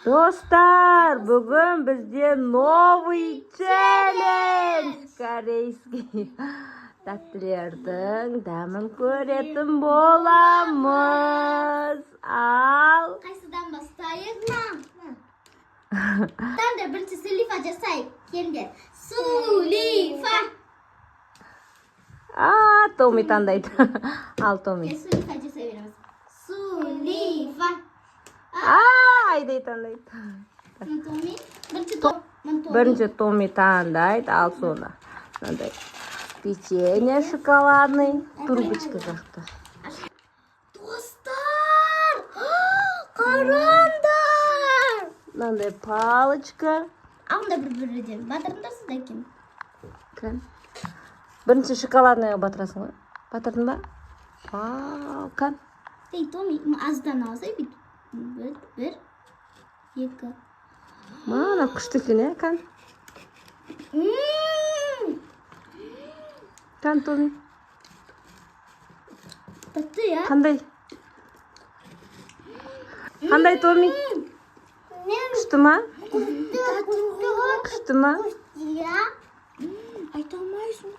Достар, бүгін бізде новый челлендж. Корейский тәттілердің дәмін көретін боламыз. Ал қайсыдан бастайық? Таңда бірінші Сулифа жасайық. Кемде? Сулифа. Томи таңдайды. Ал Томи. Сулифа жасай береміз. Сулифа. Айдай таңдайды. Томи. Бірінші Томи таңдайды, ал соны. Печенье шоколадный, трубочка жақты. Достар! Қараңдар! Мынандай палочка. Анда бір-бірден батырыңдарсыз да екен. Бірінші шоколадныйға батырасың ғой. Батырдың ба? Кән. Ей, Томи, аздан алсай бит. Бір, екі. Мана күшті екен, кән. Кән, Томи. Татты, я? Қандай? Қандай, Томи? Күшті ма? Күшті ма? Я? Айта алмайсың.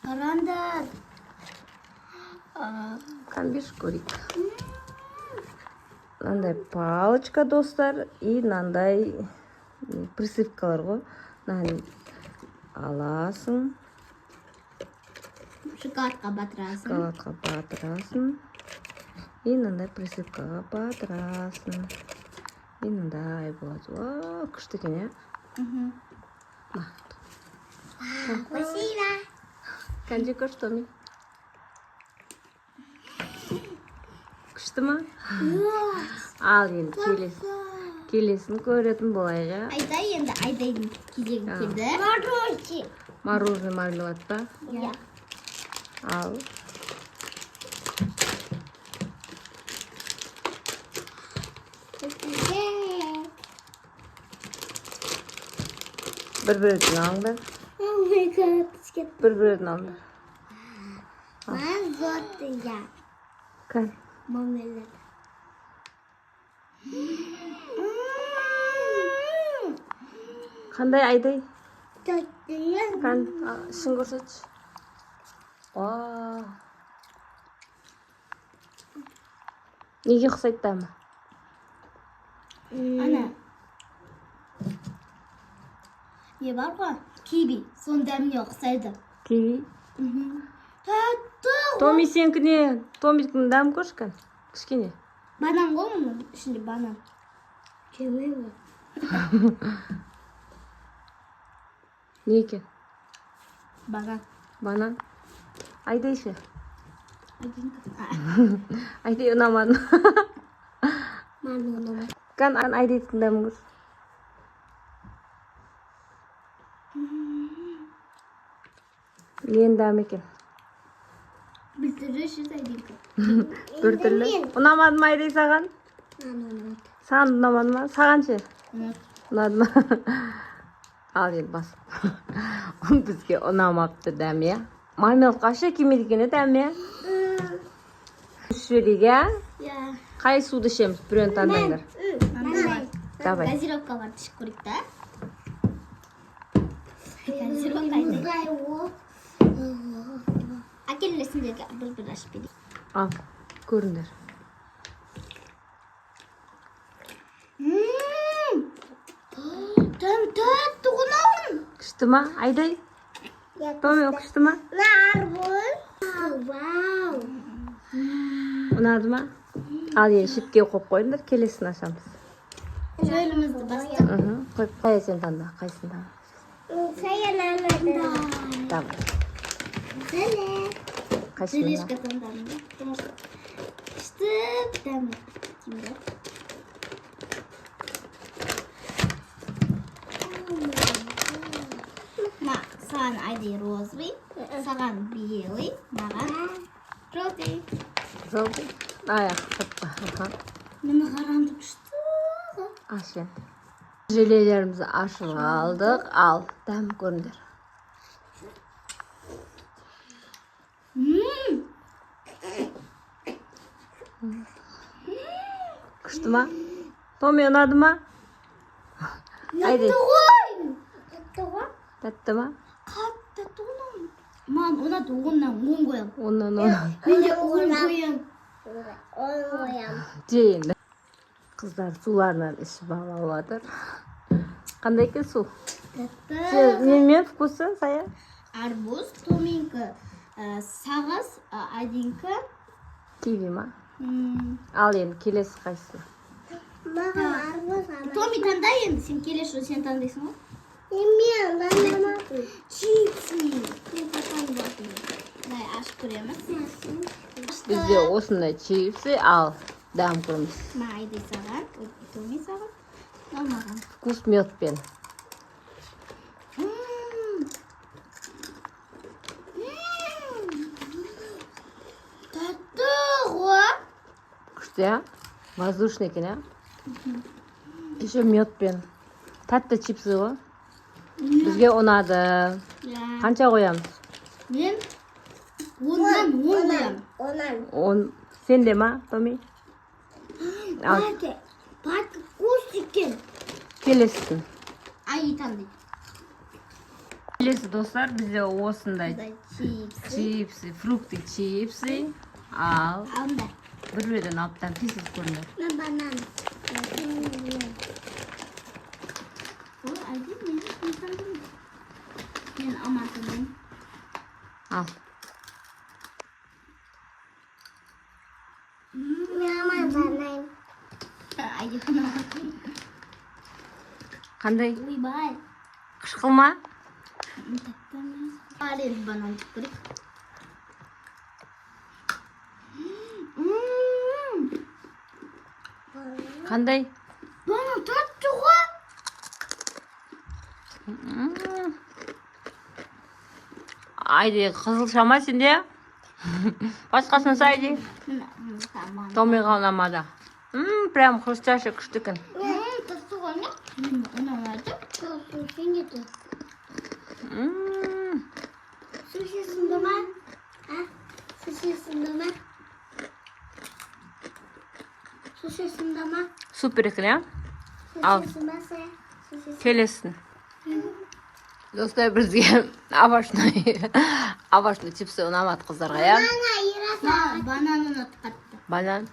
Қараңдар. Кән беш көрейік. Мынандай палочка, достар, и мынандай присыпкалар ғой. Мынаны аласың. Шоколадқа батырасың. И мынандай присыпкаға батырасың. И мындай болады. Күшті екен, е? Спасибо. Кәнже көш, Томи. Күшті ма? Ал енді келесін көретін болайық, ja? Айдай енді, айдайдың кезегі келді. Мороженое мармелад па? Я. Ал. Bir-birinden alındır. Oh my god. Bir-birinden alındır. Ben zotte ya. Kay. Mameler. Қандай айдай? Tatlı ya. Kan, ішін көрсетші. Неге ұқсайды дәмі? Ana. Ne var mı? Kiwi. Son demli ұқсайды. Киви. Tatlı. Томи сенкіне. Томидің дәмі көрші кән. Кішкене. Банан ғой мұның ішінде банан. Кеме бар. Не екен? Банан. Банан. Айдайшы. Айдай ұнамадың. Банан. Кән айдайдың дәмі көрші. Нен дәмі екен? Білдіріші сайдыңқы. Бір түрлі. Ұнамады ма айдай саған? Саған ұнамады ма? Саған ше? Ұнады ма? Ал енді бас. Бізге ұнамапты дәмі, я? Мармеладқа ше келмейді екен, дәмі, я? Жіберейік, я? Қай суды ішеміз? Біреуін таңдаңдар. Давай. Газировка бар, ішіп көрейік та. Газировка айдай. Әкелесіндегі бір ашып берейік. Ал, көріңдер. Тәтті ғынауын. Күшті ма? Айдай? Томи, күшті ма? Вау. Ұнады ма? Ал, енді шіпке қойып қойыңдар, келесін ашамыз. Шөлімізді бастық. Қай сен таңда? Қайсын таңда? Давай. Қайсын Желешка таңдадым. Күшті дәмі. Саған айдай розовый, саған белый, маған желтый. Желтый? Аяқ, саппа. Мені қаранды күшті. Аш енді. Желелерімізді ашып алдық. Ал, дәм көріңдер. Күшті ма? Томи, ұнады ма? Айдай. Тәтті ма? Мам, ұнады, оғыннан оң қоям. Оннан. Менде оң қоям. Жейін. Қыздар суларынан ішіп алып жатыр. Қандай екен су? Немен вкусы, Сая? Арбуз, Томинкі сағыз, Айдинкі Киви ма? Ал енді келесі қайсысы? Томи таңдай енді, сен келесі сен таңдайсың ғой? Мен таңдамадым. Чипсы. Мен таңдамадым. Дай ашып көреміз. Бізде осындай чипсы, ал дәм көрміз. Айдай саған, Томи саған. Алмаған. Вкус медпен. Тәтті ғой. Күшті, а? Воздушный екен, а? Еще медпен. Тәтті чипсы ғой. Бізге ұнады. Қанша қоямыз? Мен оннан он қоям. Онан. Сенде ма, Томи? Бәке вкус екен. Келесісін. Ай таңдай. Келесі достар, бізде осындай Чипсы. чипсы, фрукты чипсы. Ал, Алында. бір-бірден алыптан писіз көрінер. Мен банан. Ой, Айдай, мен таңдаймын. Мен алматымын. Ал. Мен банан. Айдай банан. Қандай? Ойбай. Қышқыл ма? Тәтті емес. Ален банан түкірік. Қандай? Банан тәтті ғой. Айде, қызылша ма сенде? Басқасын сайды. Тамам. Томиға ұнамады. Прям хрустящий күшті екен. Тәтті ғой не? Ұнамады. Сен еді. Суши сынды ма? Суши сынды ма? Суши сынды ма? Супер екен, а? Ал. Суши сынды ма? Суши Келесін. Достар, бізге авашный чипсы ұнамады қыздарға, я? Банан ұнады қатты. Банан.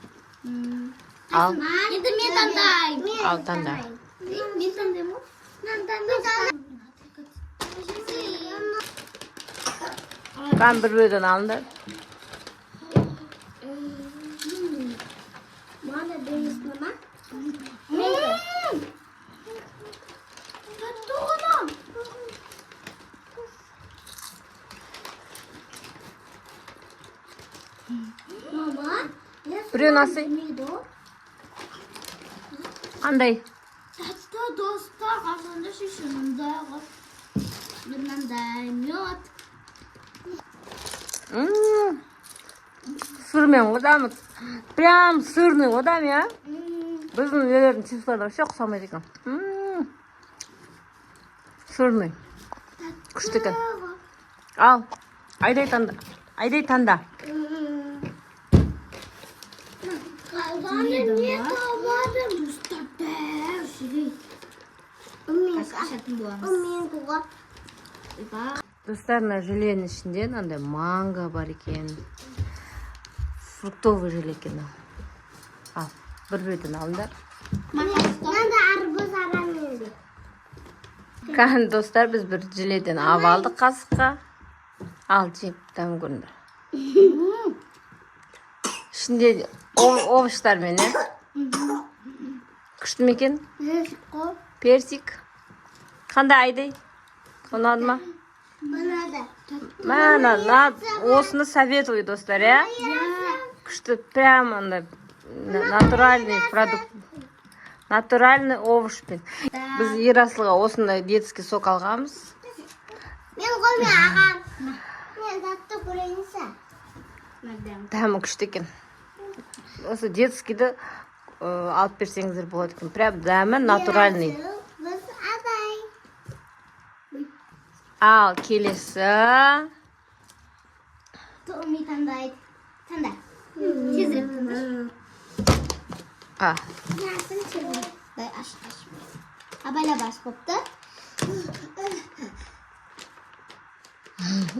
Ал. Енді мен таңдаймын. Ал, таңда. Мен таңдаймын. Мен таңдаймын. Kan бір-бірден алынды. Мана дейсің ма? Тәтті ғана. Мама, Біреу насый. Қандай? Тәтті достар, қасында шешімімдағы. Мынандай мед. Сырмен қодамыз. Прям сырный қодам, я? Біздің елердің чипсыларына вообще ұқсамайды екен. Сырный. Күшті екен. Ал. Айдай таңда. Айдай таңда. Қалғаны не қалмадым? Достар бәрі жүрей. Ашатын боламыз. Мен туға. Достар, мына желенің ішінде мынандай манго бар екен. Фруктовый желе екен. Ал, бір-бірден алыңдар. Мында арбуз арамелі. Қан достар, біз бір желеден алып алдық қасыққа. Ал, жеп, дәм көріңдер. Ішінде овощтармен, күшті ме екен? Персик. Қандай Айдай? Ұнады ма? Ұнады. Мәна, осыны советую, достар, я? Күшті, прям натуральный продукт. Натуральный овощпен. Біз Ерасылға осындай детский сок алғамыз. Мен қойме ағам. Мен затты көрейінсі. Дәмі күшті екен. Осы детскийді алып берсеңіздер болады екен. Прям дәмі натуральный. Біз адай. Ал, келесі. Tomi tandaydı. Tanda. Tezirip tandır. 아, Nasıl çevir? Day aç. Abala bas koptu.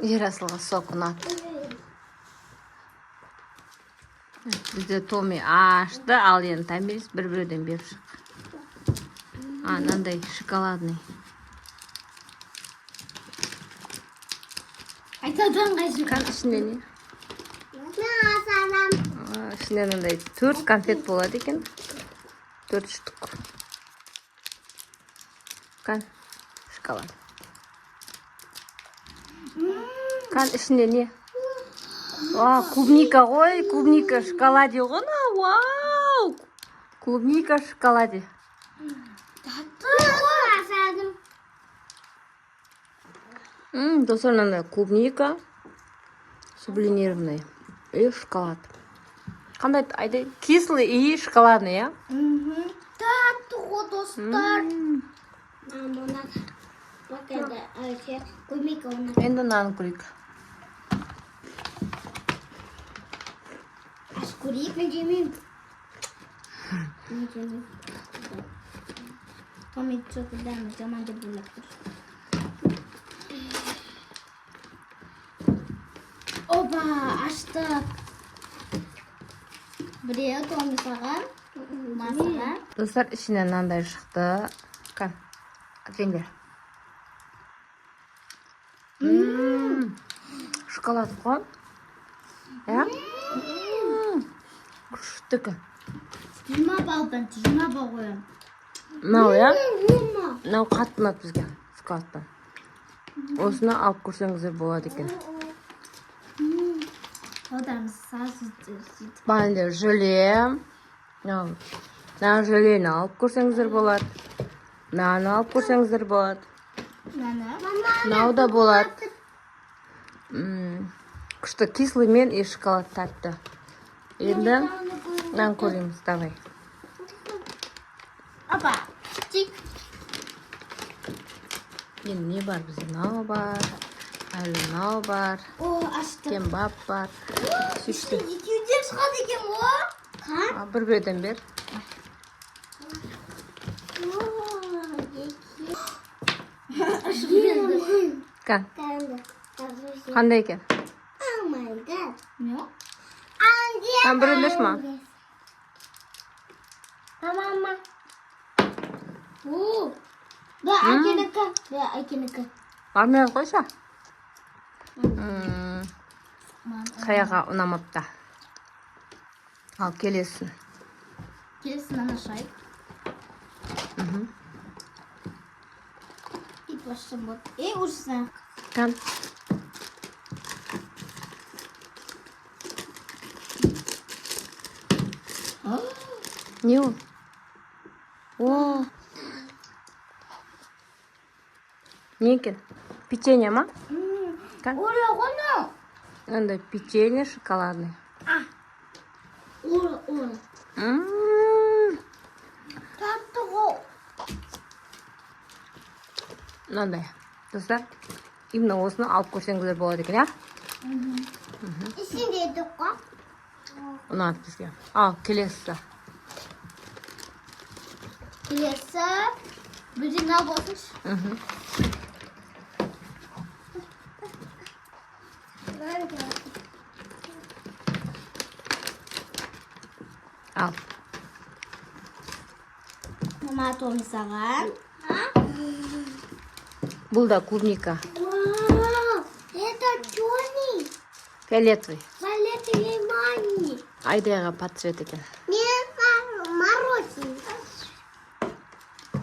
Ерасылға сок ұнады. Бізде Томи ашты, ал енді Томирис бір-бірден беріп шық. Мынандай шоколадный. Айтадан қайсы. Kan ішінде не? Мен асарам. Ішінде мынандай 4 конфет болады екен. 4 штук. Kan шоколад. Kan ішінде не? Клубника ғой, клубника в шоколаде ғой. Вау! Клубника в шоколаде. Асарам. Достар, мынандай клубника сублимированный и шоколад. Қандай айдай? Кислый и шоколадный, я? Tatlı o dostlar. Мама, бак енді көмек оны. Енді мынаны көрейік. Aç kurayım. Мен жемеймін. Tomi çok güzel. Zaman da bulaktır. Oba açtık. Buraya Tomi sağan. Masаға. Достар, ішінен мынандай шықты. Kan, әкеңдер. Шоколад қой. Я? Күшті. Жиырма балдан жиырма бал қоямын. Мынау, я? Мынау қатты ұнады бізге. Шоколадтан. Осыны алып көрсеңіздер болады екен. Одан сазы сөйтіп. Бәлде желе. Мына желені алып көрсеңіздер болады. Мынаны алып көрсеңіздер болады. Мынау да болады. Күшті кислый мен и шоколад тәтті. Енді мынаны көреміз, давай. Опа, тик. Енді не бар бізде? Мынау бар. Әлі мынау бар. О, açtım. Кембап бар. Сөйтті. Екеуден шығады екен ғой. Бір-бірден бер. Kan, қандай екен? Oh my god. Ne? Kan бір емес ма? Мама. Oo. Da akeneke. Da akeneke. Бармай қойса. Саяға ұнамапты. Ал келесін. Gelsin ana şahit. İlk başta bot. Ursa. Kan. Не ол? О. Не екен? Печенье ма? Kan. Ola onu. Андай печенье шоколадный. Ola. Tatlı o. Мынандай. Достар, именно осыны алып көрсеңіздер болады екен, я? İçinde yedik қой. Ұнады бізге. Ал, келесі. Gelirse. Bütün ne yapıyorsunuz? Ал. Mama Tomi sağan. Бұл да клубника. Вау, это черный. Фиолетовый. Валета лимонный. Айдайға патсвет екен. Мен мороженое.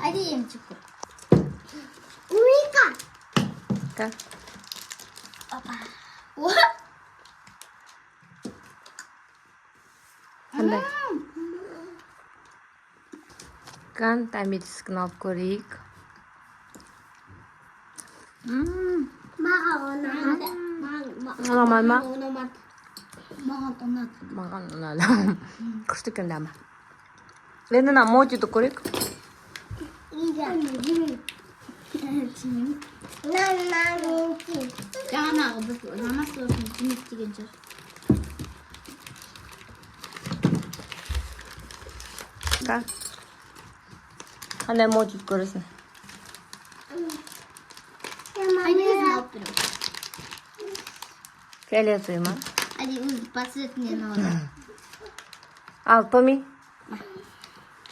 Hadi yiyeyim çıkır. Умика. Kan. Қандай? Kan, Томирискін алып көрейік. Маған ұнады. Ұнамай ма? Ұнамады. Mama donat. Маған ұнады. Күшті екен дәмі. Енді мына мотиді көрейік. Ида. Нана менки. Jangan Жаңағы біз намаз сосын жемек деген шығар. Қандай мод жеп көресің? Қайда өзін алып берем. Фиолетовый ма? Әди өзі пасетінен алады. Ал, Томи?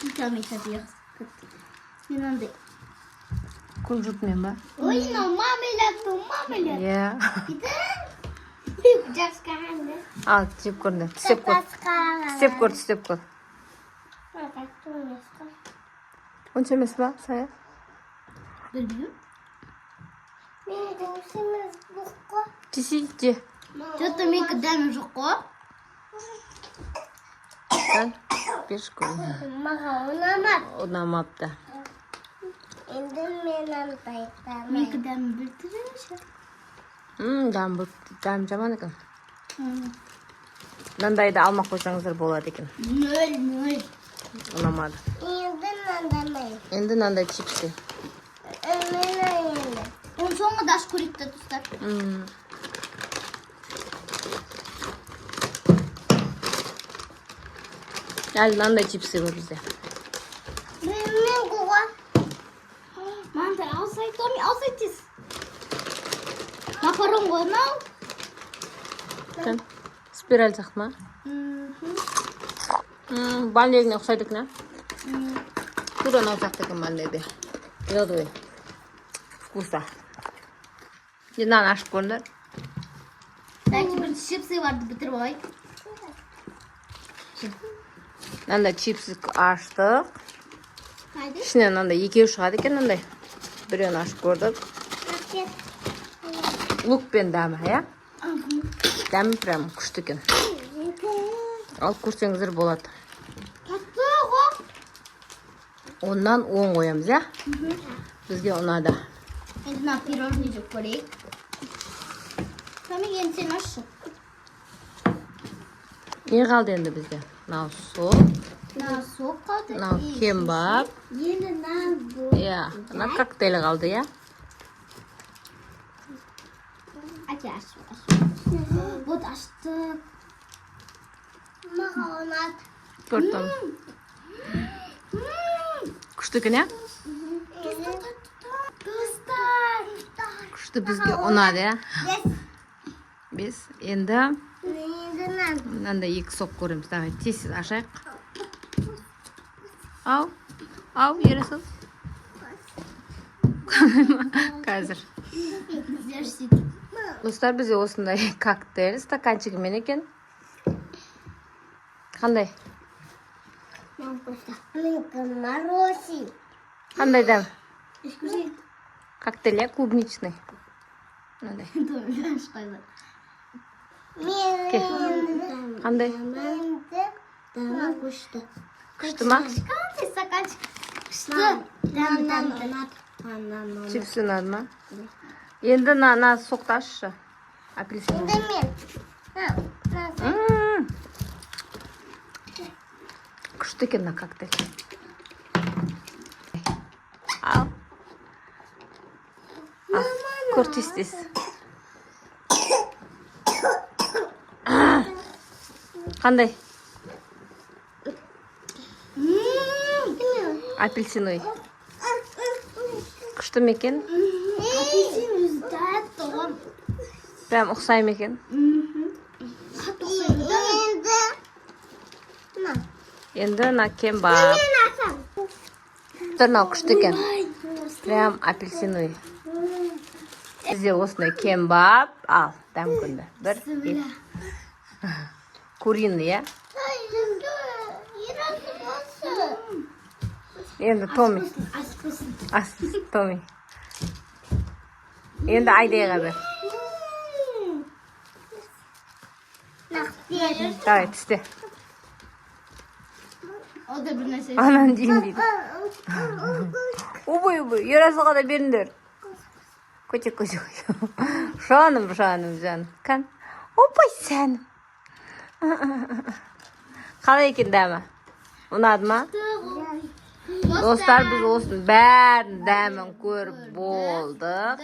Итамейді жақсы. Мен андай. Күнжутмен ба? Ой, но мамелет. Иә. Жасқағанды. Ал, жеп көрді. Тістеп көр. Тістеп көр. Онша емес ба, Сая? Білмеймін. Мен дәмсіміз бұққа. Тиси, же. Жотта менікі дәмі жоқ қой. Қан, беш көр. Маған ұнамады. Ұнамапты. Енді мен андайдан. Менікі дәмі білдіріңші. Дәм жаман екен. Мынандайды алмақ қойсаңыздар болады екен. 0-0. Ұнамады. Енді нандамай. Енді мынандай чипсы. Мен енді. Оның соңғы даш көректі тұстар. Әлі мынандай чипсы бар бізде. Мен қуға. Мантай алсай, Томи, алсай тез. Макарон ғой мынау. Қан, спираль сақма. Банлегіне ұқсайды екен, тура ұнау екен банлегде. Елдой. Вкуса. Мынаны ашып көріңдер. Belki bir чипсы vardı bitirip ay. Мынандай чипсы аштық. Haydi. Ішінен мынандай екеу шығады екен мынандай. Біреуін ашып көрдік. Лук пен дәмі, иә? Дәмі прям күшті екен. Алып көрсеңіздер болады. Ondan 10 koyamız ya. Bizge ona da. Şimdi ne pirojni çok korek. Tamam yensin aşağı. Ne kaldı endi bizde? Nav su, Na soğuk kaldı. nav kembap. Yeni bu. Ya, nav kokteyl kaldı ya. Aç aç. Bu açtık. Makarnat. Gördüm. Kuştu ki ne? Kızlar. Kuştu bizge ona da ya. Biz endi Neyden? bundan da iki sok koyuyoruz. Davay tez aşağı. Al. Al yere sal. Қазір. Güzelsin. Dostlar bize осындай коктейль стаканчигімен екен. Қандай? Морозин. Қандай дәм? Excuse. Коктейль я клубничный. Мынандай. Tamam aşkıyla. Қандай? Tamam kuştu. Күшті ма? Çıkar стаканчик. Чипсы ұнады ма? Енді на соқты ашшы. Апельсин. Күшті екен на коктейль. Ал. Көр тез. Қандай? Апельсиновый. Күшті ме екен? Apelsin yüzde doğan. Прям ұқсай ма екен? Қатты ұқсайды. Енді на кембап. Мынау күшті екен. Прям апельсиновый. Бізде осындай кембап. Ал, дәм күнді. Бір, екі. Куриный, я? Енді Томи. Ас, Томи. Енді Айдайға бер. Давай, түсте. O da bir нәрсе. Анан дейін дейді. Убай, ерасылға да беріңдер. Көтек. Жаным, жан. Кән. Опай, сәнім. Қалай екен дәмі? Ұнады ма? Достар, біз осының бәрін дәмін көріп болдық.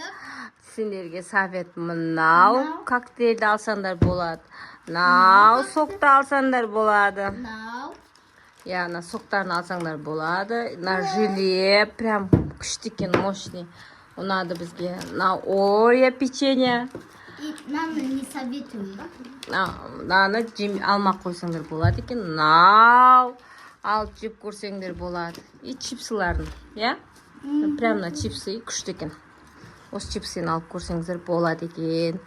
сендерге совет мынау коктейльді алсаңдар болады. Мынау сокты алсаңдар болады. Now. Я ана соктарын алсаңдар болады. На желе прям күшті екен, мощный. Ұнады бізге. На Орео печенье. И нам не советуем, да? Наны алмақ қойсаңдар болады екен. Нау алып жеп көрсеңдер болады. И чипсыларын, я? Прям на чипсы күшті екен. Осы чипсын алып көрсеңіздер болады екен.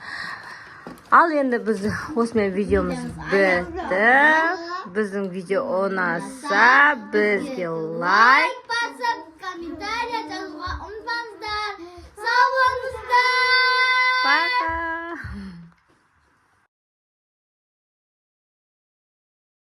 Ал енді біз осымен видеомыз бітті. Біздің видео ұнаса, бізге лайк басып, комментария жазуға ұмытпаңыздар. Сау болыңыздар. Пока.